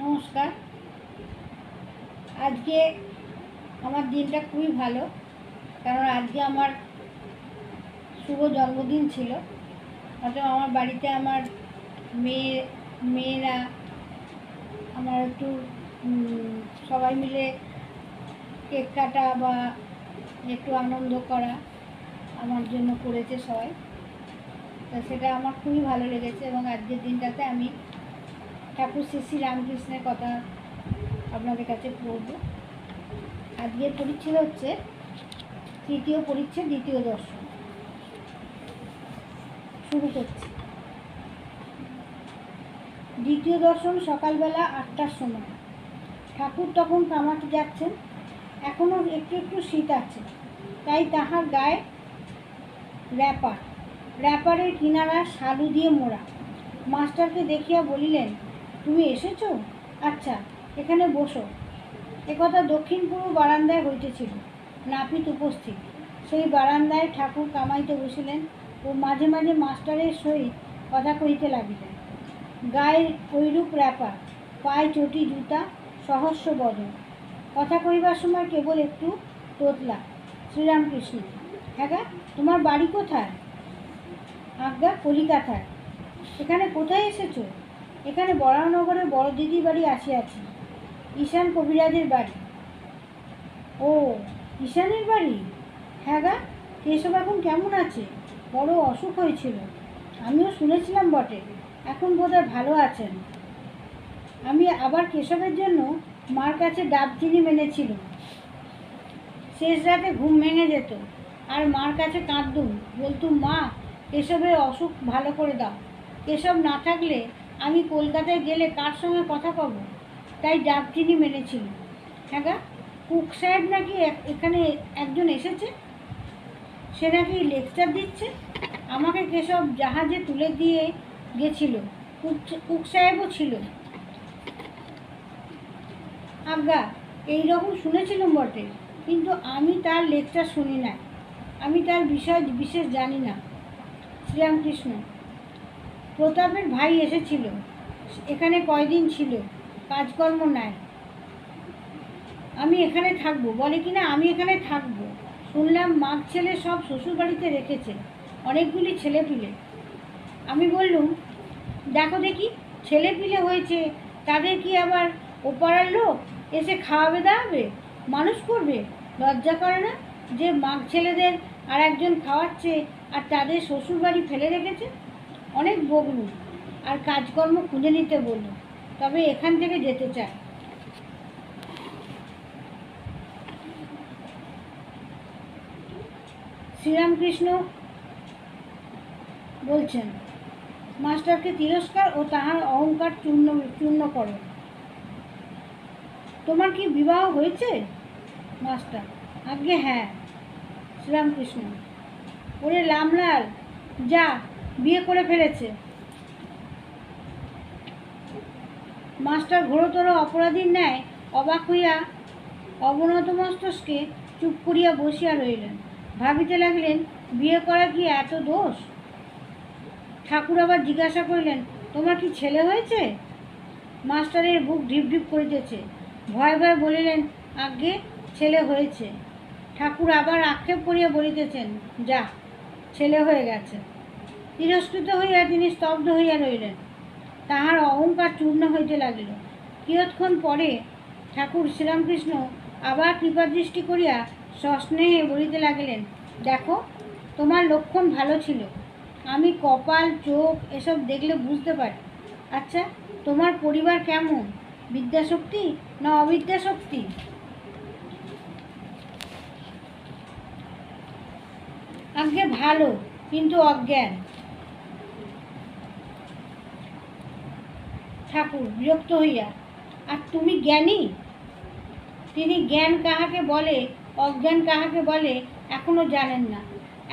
নমস্কার। আজকে আমার দিনটা খুবই ভালো, কারণ আজকে আমার শুভ জন্মদিন ছিল। অর্থাৎ আমার বাড়িতে আমার মেয়েরা আমার একটু সবাই মিলে কেক কাটা বা একটু আনন্দ করা আমার জন্য করেছে সবাই। তা সেটা আমার খুবই ভালো লেগেছে এবং আজকের দিনটাতে আমি ঠাকুর শ্রী শ্রী রামকৃষ্ণের কথা আপনাদের কাছে পড়ব। আজকের পরিচ্ছেদ হচ্ছে তৃতীয় পরিচ্ছেদ, দ্বিতীয় দর্শন। শুরু করছি। দ্বিতীয় দর্শন সকালবেলা 8টার সময়। ঠাকুর তখন কামাতে যাচ্ছেন। এখনও একটু একটু শীত আছে, তাই তাহার গায়ে র্যাপারের কিনারা শালু দিয়ে মোড়া। মাস্টারকে দেখিয়া বলিলেন, তুমি এসেছো? আচ্ছা, এখানে বসো। একথা দক্ষিণ পূর্ব বারান্দায় হইতেছিল। নাপিত উপস্থিত। সেই বারান্দায় ঠাকুর কামাইতে বসিলেন ও মাঝে মাঝে মাস্টারের সহিত কথা কহিতে লাগিলেন। গায়ে ঐরূপ র্যাপার, পায়ে চটি জুতা, সহস্র বদন। কথা কহিবার সময় কেবল একটু তোতলা। শ্রীরামকৃষ্ণ, হ্যাঁ গা, তোমার বাড়ি কোথায়? আজ্ঞা, কলিকাতায়। এখানে কোথায় এসেছো? এখানে বরানগরে বড় দিদির বাড়ি আসিয়াছি। ঈশান কবিরাজের বাড়ি। ও, ঈশানের বাড়ি? হ্যাঁ গা, কেশব এখন কেমন আছে? বড় অসুখ হয়েছিল, আমিও শুনেছিলাম বটে। এখন বোধহয় ভালো আছেন। আমি আবার কেশবের জন্য মার কাছে ডাব চিনি মেনেছিল। শেষ রাতে ঘুম ভেঙে যেত, আর মার কাছে কাঁদতুম, বলতুম, মা, কেশবের অসুখ ভালো করে দাও। কেশব না থাকলে আমি কলকাতায় গেলে কার সঙ্গে কথা কব? তাই ডাব চিনি মেনেছিল। হ্যাঁ গা, কুক সাহেব নাকি এখানে একজন এসেছে, সে নাকি লেকচার দিচ্ছে। আমাকে কেশব জাহাজে তুলে দিয়ে গেছিল। কুক সাহেবও ছিল। আজ্ঞা, এইরকম শুনেছিলাম বটে, কিন্তু আমি তার লেকচার শুনি না। আমি তার বিষয় বিশেষ জানি না। শ্রীরামকৃষ্ণ, প্রতাপের ভাই এসেছিল, এখানে কয়দিন ছিল, কাজকর্ম নাই। আমি এখানে থাকবো বলে কিনা আমি এখানে থাকবো। শুনলাম মাঘ ছেলে সব শ্বশুর বাড়িতে রেখেছে, অনেকগুলি ছেলে পিলে। আমি বললুম, দেখো দেখি, ছেলে পিলে হয়েছে, তাদের কি আবার ওপাড়ার লোক এসে খাওয়াবে দাওয়াবে, মানুষ করবে? লজ্জা করে না যে মাঘ ছেলেদের আর একজন খাওয়াচ্ছে আর তাদের শ্বশুর বাড়ি ফেলে রেখেছে? অনেক বকলুম আর কাজকর্ম খুঁজে নিতে বলল, তবে এখান থেকে যেতে চায়। শ্রীরামকৃষ্ণ বলছেন, মাস্টারকে তিরস্কার ও তাহার অহংকার চূর্ণ করো। তোমার কি বিবাহ হয়েছে? মাস্টার, আজ্ঞে হ্যাঁ। শ্রীরামকৃষ্ণ, ওরে লামলাল, যা, বিয়ে করে ফেলেছে। মাস্টার ঘোরতর অপরাধীর ন্যায় অবাক হইয়া অবনত মস্তকে চুপ করিয়া বসিয়া রইলেন। ভাবিতে লাগলেন, বিয়ে করা কি এত দোষ? ঠাকুর আবার জিজ্ঞাসা করিলেন, তোমার কি ছেলে হয়েছে? মাস্টারের বুক ঢিপ ঢিপ করিতেছে। ভয় ভয় বলিলেন, আজ্ঞে, ছেলে হয়েছে। ঠাকুর আবার আক্ষেপ করিয়া বলিতেছেন, যা, ছেলে হয়ে গেছে। তিরস্কৃত হইয়া তিনি স্তব্ধ হইয়া রইলেন। তাহার অহংকার চূর্ণ হইতে লাগিল। কিয়ৎক্ষণ পরে ঠাকুর শ্রীরামকৃষ্ণ আবার কৃপাদৃষ্টি করিয়া সস্নেহে বলিতে লাগিলেন, দেখো, তোমার লক্ষণ ভালো ছিল। আমি কপাল, চোখ এসব দেখলে বুঝতে পারি। আচ্ছা, তোমার পরিবার কেমন? বিদ্যাশক্তি না অবিদ্যাশক্তি? আজ্ঞে ভালো, কিন্তু অজ্ঞান। ঠাকুর বিরক্ত হইয়া, আর তুমি জ্ঞানী? তিনি জ্ঞান কাহাকে বলে, অজ্ঞান কাহাকে বলে এখনও জানেন না।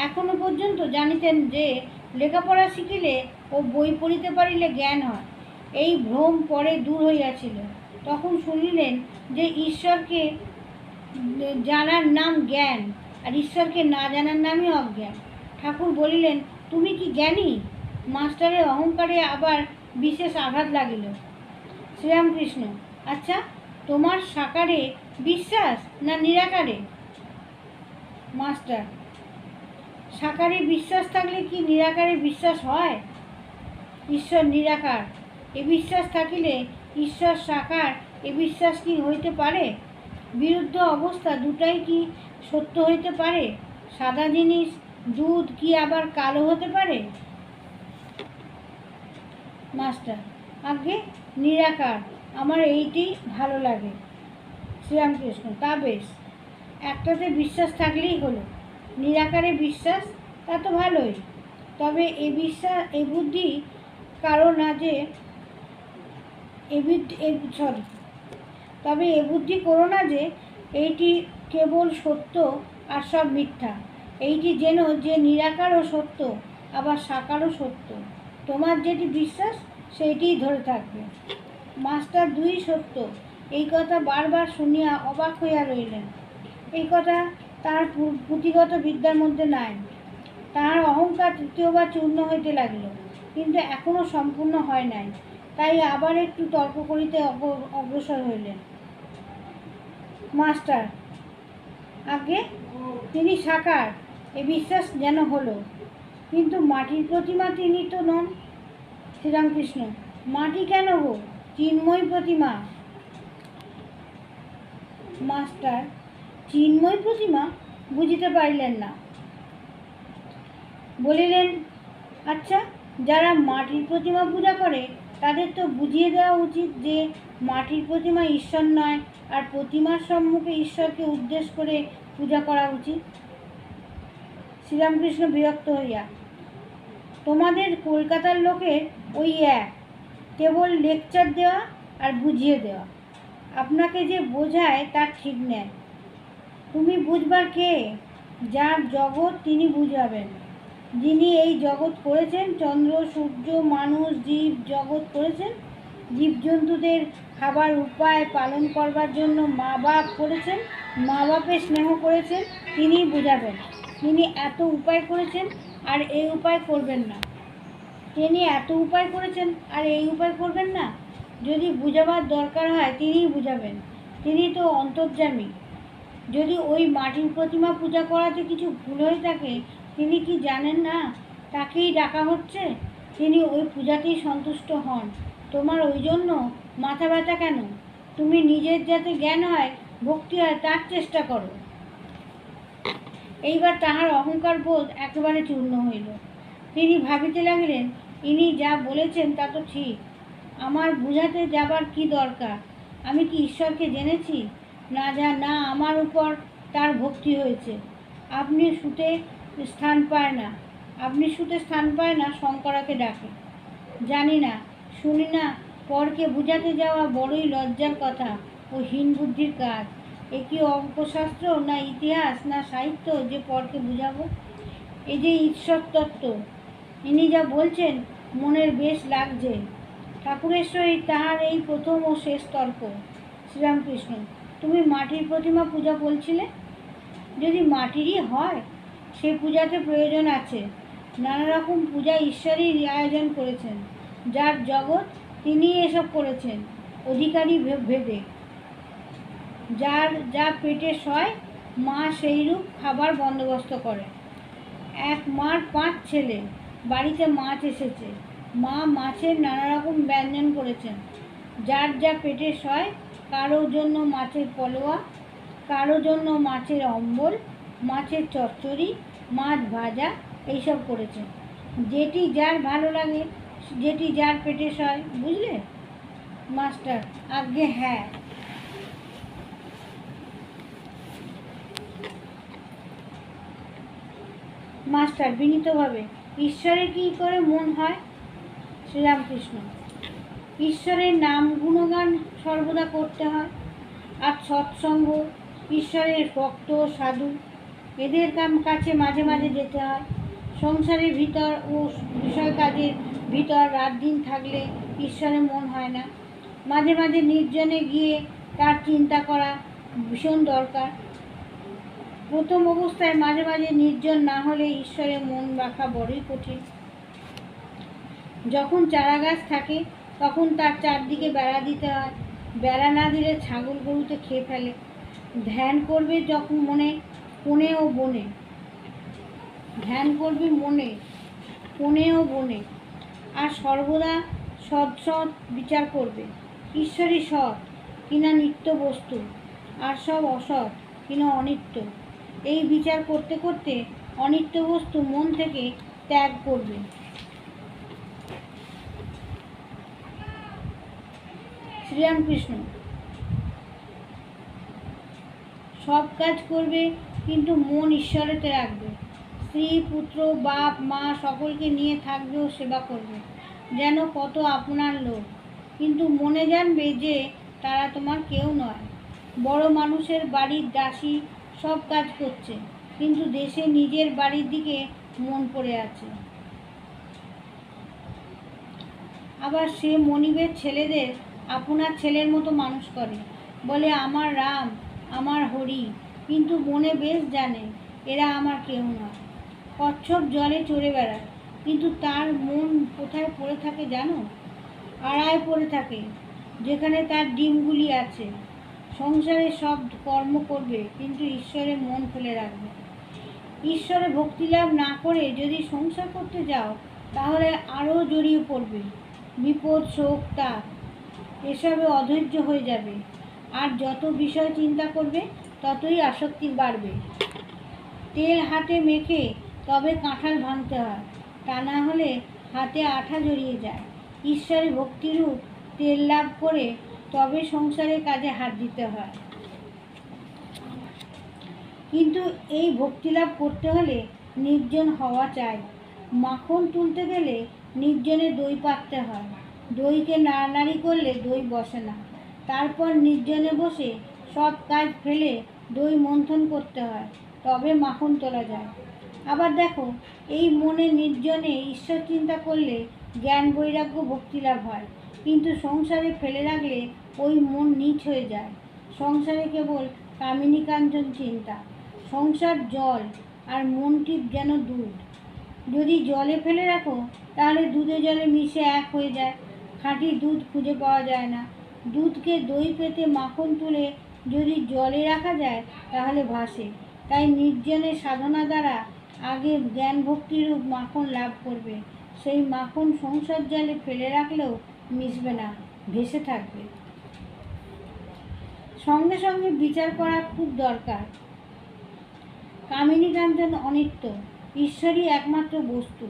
এখনো পর্যন্ত জানিতেন যে লেখাপড়া শিখিলে ও বই পড়িতে পারিলে জ্ঞান হয়। এই ভ্রম পরে দূর হইয়াছিল। তখন শুনিলেন যে ঈশ্বরকে জানার নাম জ্ঞান, আর ঈশ্বরকে না জানার নামই অজ্ঞান। ঠাকুর বলিলেন, তুমি কি জ্ঞানী? মাস্টারের অহংকারে আবার বিশেষ আঘাত লাগিল। শ্রীরামকৃষ্ণ, আচ্ছা, তোমার সাকারে বিশ্বাস না নিরাকারে? মাস্টার, সাকারে বিশ্বাস থাকলে কি নিরাকারে বিশ্বাস হয়? ঈশ্বর নিরাকার, এ বিশ্বাস থাকিলে ঈশ্বর সাকার, এ বিশ্বাস কি হইতে পারে? বিরুদ্ধ অবস্থা দুটাই কি সত্য হইতে পারে? সাদা জিনিস দুধ কি আবার কালো হতে পারে? মাস্টার, আগে নিরাকার, আমার এইটি ভালো লাগে। শ্রীরামকৃষ্ণ, তা বেশ, একটাতে বিশ্বাস থাকলেই হলো। নিরাকারে বিশ্বাস, তা তো ভালোই। তবে এ বিশ্বাস, এ বুদ্ধি কারো না যে তবে এ বুদ্ধি করো না যে এইটি কেবল সত্য আর সব মিথ্যা। এইটি যেন যে নিরাকারও সত্য, আবার সাকারও সত্য। তোমার যেটি বিশ্বাস সেইটিই ধরে থাকবে। মাস্টার, দুই সত্য, এই কথা বারবার শুনিয়া অবাক হইয়া রইলেন। এই কথা তাহার পুঁথিগত বিদ্যার মধ্যে নাই। তাহার অহংকার তৃতীয়বার চূর্ণ হইতে লাগিল, কিন্তু এখনও সম্পূর্ণ হয় নাই। তাই আবার একটু তর্ক করিতে অগ্রসর হইলেন। মাস্টার, আগে তিনি সাকার, এ বিশ্বাস যেন হলো, কিন্তু মাটির প্রতিমা তিনি তো নন। শ্রীরামকৃষ্ণ, মাটি কেন গো, চিন্ময় প্রতিমা। মাস্টার, চিন্ময় প্রতিমা? বুঝিতে পারিলেন না। বলিলেন, আচ্ছা, যারা মাটির প্রতিমা পূজা করে তাদের তো বুঝিয়ে দেওয়া উচিত যে মাটির প্রতিমা ঈশ্বর নয়, আর প্রতিমার সম্মুখে ঈশ্বরকে উদ্দেশ্য করে পূজা করা উচিত। শ্রীরামকৃষ্ণ বিরক্ত হইয়া, তোমাদের কলকাতার লোকের ওই এক, কেবল লেকচার দেওয়া আর বুঝিয়ে দেওয়া। আপনাকে যে বোঝায় তার ঠিক নেই। তুমি বুঝবার কে? যার জগৎ তিনি বুঝাবেন। যিনি এই জগৎ করেছেন, চন্দ্র সূর্য মানুষ জীব জগৎ করেছেন, জীবজন্তুদের খাবার উপায় পালন করবার জন্য মা বাপ করেছেন, মা বাপের স্নেহ করেছেন, তিনিই বুঝাবেন। তিনি এত উপায় করেছেন আর এই উপায় করবেন না। তিনি এত উপায় করেছেন আর এই উপায় করবেন না। যদি বুঝাবার দরকার হয় তিনিই বুঝাবেন। তিনি তো অন্তর্যামী। যদি ওই মাটির প্রতিমা পূজা করাতে কিছু ভুল হয়ে থাকে, তিনি কি জানেন না তাকেই ডাকা হচ্ছে? তিনি ওই পূজাতেই সন্তুষ্ট হন। তোমার ওই জন্য মাথা ব্যথা কেন? তুমি নিজের যাতে জ্ঞান হয়, ভক্তি হয়, তার চেষ্টা করো। এইবার তাহার অহংকার বোধ একেবারে চূর্ণ হইল। তিনি ভাবিতে লাগিলেন, ইনি যা বলেছেন তা তো ঠিক। আমার বুঝাতে যাবার কি দরকার? আমি কি ঈশ্বরকে জেনেছি? না, আমার উপর তার ভক্তি হয়েছে। আপনি শুতে স্থান পায় না শঙ্করাকে ডাকে। জানি না, শুনি না, পরকে বুঝাতে যাওয়া বড়ই লজ্জার কথা ও হীন বুদ্ধির কাজ। এ কি অঙ্কশাস্ত্র না ইতিহাস না সাহিত্য যে পরকে বুঝাবো? এই যে ঈশ্বর তত্ত্ব, ইনি যা বলছেন মনের বেশ লাগছে। ঠাকুরের সহিত তাহার এই প্রথম ও শেষ তর্ক। শ্রীরামকৃষ্ণ, তুমি মাটির প্রতিমা পূজা বলছিলে। যদি মাটিরই হয়, সে পূজাতে প্রয়োজন আছে। নানা রকম পূজা ঈশ্বরই আয়োজন করেছেন। যার জগৎ তিনিই এসব করেছেন, অধিকারী ভেদে। যার যা পেটে সয়, মা সেইরূপ খাবার বন্দোবস্ত করে। এক মার 5 ছেলে, বাড়িতে মাছ এসেছে, মা মাছের নানা রকম ব্যঞ্জন করেছেন। যার যা পেটে সয়, কারোর জন্য মাছের পলোয়া, কারোর জন্য মাছের অম্বল, মাছের চচ্চড়ি, মাছ ভাজা, এইসব করেছেন। যেটি যার ভালো লাগে, যেটি যার পেটে সয়, বুঝলে? মাস্টার, আজ্ঞে হ্যাঁ। মাস্টার বিনীতভাবে, ঈশ্বরে কী করে মন হয়? শ্রীরামকৃষ্ণ, ঈশ্বরের নাম গুণগান সর্বদা করতে হয়, আর সৎসঙ্গ, ঈশ্বরের ভক্ত সাধু এদের কাছে মাঝে মাঝে যেতে হয়। সংসারের ভিতর ও বিষয় কাজের ভিতর রাত দিন থাকলে ঈশ্বরে মন হয় না। মাঝে মাঝে নির্জনে গিয়ে তার চিন্তা করা ভীষণ দরকার। প্রথম অবস্থায় মাঝে মাঝে নির্জন না হলে ঈশ্বরে মন রাখা বড়ই কঠিন। যখন চারা গাছ থাকে তখন তার চারদিকে বেড়া দিতে হয়। বেড়া না দিলে ছাগল গরুতে খেয়ে ফেলে। ধ্যান করবে যখন মনে কোণে ও বনে, ধ্যান করবে মনে কোণে ও বনে, আর সর্বদা সৎ সৎ বিচার করবে। ঈশ্বরই সৎ কিনা নিত্য বস্তু, আর সব অসৎ কিনা অনিত্য। এই বিচার করতে করতে অনিত্য বস্তু মন থেকে ত্যাগ করবে। শ্রীরামকৃষ্ণ। সব কাজ করবে কিন্তু মন ঈশ্বরেতে রাখবে। স্ত্রী পুত্র বাপ মা সকলকে নিয়ে থাকবে ও সেবা করবে যেন কত আপনার লোক, কিন্তু মনে জানবে যে তারা তোমার কেউ নয়। বড় মানুষের বাড়ির দাসী সব কাজ করছে, কিন্তু দেশে নিজের বাড়ির দিকে মন পড়ে আছে। আবার সে মনিবের ছেলেদের আপনার ছেলের মতো মানুষ করে, বলে আমার রাম আমার হরি, কিন্তু মনে বেশ জানে এরা আমার কেউ নয়। কচ্ছপ জলে চড়ে বেড়ায়, কিন্তু তার মন কোথায় পড়ে থাকে জানো? আড়ায় পড়ে থাকে, যেখানে তার ডিমগুলি আছে। সংসারে সব কর্ম করবে, কিন্তু ঈশ্বরে মন ফেলে রাখবে। ঈশ্বরে ভক্তিলাভ না করে যদি সংসার করতে যাও, তাহলে আরও জড়িয়ে পড়বে বিপদ শোক তাপ, এসবে অধৈর্য হয়ে যাবে। আর যত বিষয় চিন্তা করবে ততই আসক্তি বাড়বে। তেল হাতে মেখে তবে কাঁঠাল ভাঙতে হয়, তা না হলে হাতে আঠা জড়িয়ে যায়। ঈশ্বরে ভক্তিরূপ তেল লাভ করে তবে সংসারের কাজে হাত দিতে হয়। কিন্তু এই ভক্তি লাভ করতে হলে নির্জন হওয়া চাই। মাখন তুলতে গেলে নির্জনে দই পাততে হয়। দইকে নাড়ানাড়ি করলে দই বসে না। তারপর নির্জনে বসে সব কাজ ফেলে দই মন্থন করতে হয়, তবে মাখন তোলা যায়। আবার দেখো, এই মনে নির্জনে ঈশ্বর চিন্তা করলে জ্ঞান বৈরাগ্য ভক্তি লাভ হয়, কিন্তু সংসারে ফেলে রাখলে ওই মন নীচ হয়ে যায়। সংসারে কেবল কামিনী কাঞ্চন চিন্তা। সংসার জল আর মনটি যেন দুধ। যদি জলে ফেলে রাখো তাহলে দুধে জলে মিশে এক হয়ে যায়, খাঁটি দুধ খুঁজে পাওয়া যায় না। দুধকে দই পেতে মাখন তুলে যদি জলে রাখা যায় তাহলে ভাসে। তাই নির্জনের সাধনা দ্বারা আগে জ্ঞান ভক্তিরূপ মাখন লাভ করবে। সেই মাখন সংসার জলে ফেলে রাখলেও মিশবে না, ভেসে থাকবে। সঙ্গে সঙ্গে বিচার করা খুব দরকার। কামিনী কাঞ্চন অনিত্য, ঈশ্বরই একমাত্র বস্তু।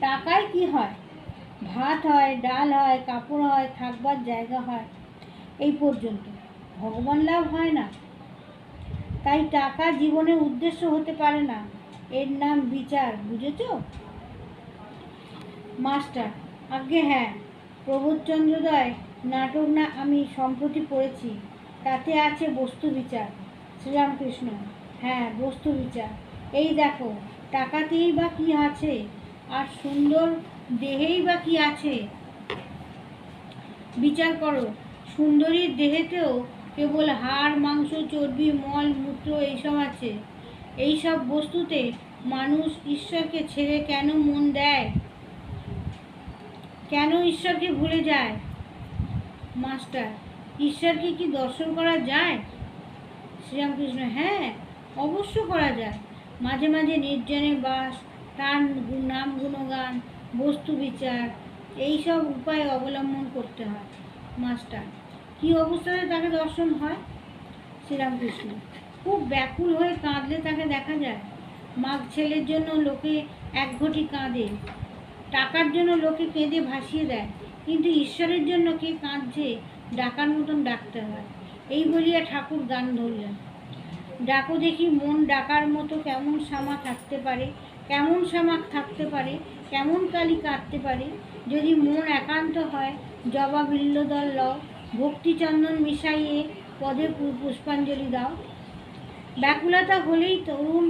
টাকায় কি হয়? ভাত হয়, ডাল হয়, কাপড় হয়, থাকবার জায়গা হয়, এই পর্যন্ত। ভগবান লাভ হয় না। তাই টাকা জীবনের উদ্দেশ্য হতে পারে না। এর নাম বিচার, বুঝেছ? মাস্টার। আজ্ঞে হ্যাঁ, প্রবোধচন্দ্রোদয় নাটক না আমি সম্প্রতি পড়েছি, তাতে আছে বস্তু বিচার। শ্রীরামকৃষ্ণ। হ্যাঁ, বস্তু বিচার। এই দেখো, টাকাতেই বা কি আছে, আর সুন্দর দেহেই বা কি আছে? বিচার করো, সুন্দরীর দেহেতেও কেবল হাড় মাংস চর্বি মল মূত্র এইসব আছে। এইসব বস্তুতে মানুষ ঈশ্বরকে ছেড়ে কেন মন দেয়? কেন ঈশ্বরকে ভুলে যায়? মাস্টার। ঈশ্বরকে কি দর্শন করা যায়? শ্রীরামকৃষ্ণ। হ্যাঁ, অবশ্য করা যায়। মাঝে মাঝে নির্জনে বাস, তার নাম গুণগান, বস্তু বিচার, এইসব উপায় অবলম্বন করতে হয়। মাস্টার। কী অবস্থায় তাকে দর্শন হয়? শ্রীরামকৃষ্ণ। খুব ব্যাকুল হয়ে কাঁদলে তাকে দেখা যায়। মাঘ ছেলের জন্য লোকে এক ঘটি কাঁদে, টাকার জন্য লোকে কেঁদে ভাসিয়ে দেয়, কিন্তু ঈশ্বরের জন্য কে কাঁদছে ডাকার মতন ডাকতে হয়। এই বলিয়া ঠাকুর গান ধরলেন। ডাকো দেখি মন ডাকার মতো কেমন শ্যামা থাকতে পারে, কেমন শ্যামা থাকতে পারে, কেমন কালি কাঁদতে পারে। যদি মন একান্ত হয় জবা বিল্লদল লও, ভক্তিচন্দন মিশাইয়ে পদে পুষ্পাঞ্জলি দাও। ব্যাকুলতা হলেই তরুণ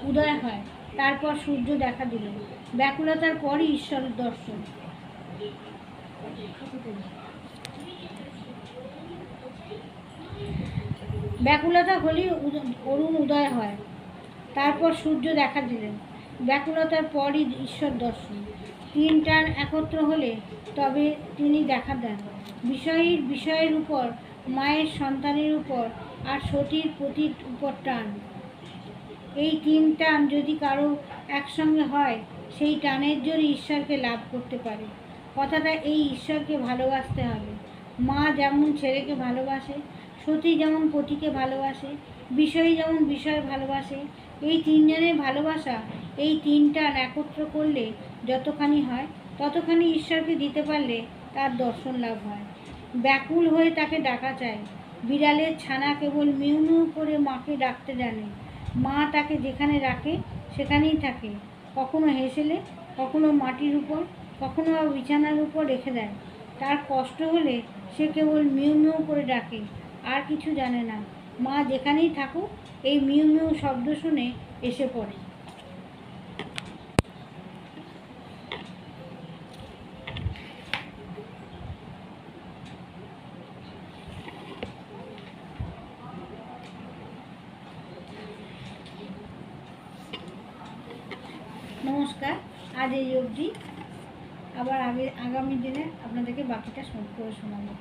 উদয় হয়, তারপর সূর্য দেখা দিল। ব্যাকুলতার পরই ঈশ্বরের দর্শন। ব্যাকুলতা হলেই অরুণ উদয় হয়, তারপর সূর্য দেখা দিলেন। ব্যাকুলতার পরই ঈশ্বর দর্শন। তিন টান একত্র হলে তবে তিনি দেখা দেন। বিষয়ের উপর, মায়ের সন্তানের উপর, আর সতীর পতির উপর টান। এই তিন টান যদি কারো একসঙ্গে হয়, সেই টানের জোরে ঈশ্বরকে লাভ করতে পারে। কথাটা এই, ঈশ্বরকে ভালোবাসতে হবে। মা যেমন ছেলেকে ভালোবাসে, সতী যেমন পতিকে ভালোবাসে, বিষয়ী যেমন বিষয় ভালোবাসে, এই তিনজনের ভালোবাসা, এই তিন টান একত্র করলে যতখানি হয়, ততখানি ঈশ্বরকে দিতে পারলে তার দর্শন লাভ হয়। ব্যাকুল হয়ে তাকে ডাকা চাই। বিড়ালের ছানা কেবল মিউ মিউ করে মাকে ডাকতে জানে। মা তাকে যেখানে রাখে সেখানেই থাকে। কখনো হেসেলে, কখনো মাটির উপর, কখনো বা বিছানার উপর রেখে দেয়। তার কষ্ট হলে সে কেবল মিউ মিউ করে ডাকে, আর কিছু জানে না। মা যেখানেই থাকুক, এই মিউ মিউ শব্দ শুনে এসে পড়ে। নমস্কার, আজ এই অবধি। আবার আগামী দিনে আপনাদেরকে বাকিটা করে শোনাবো।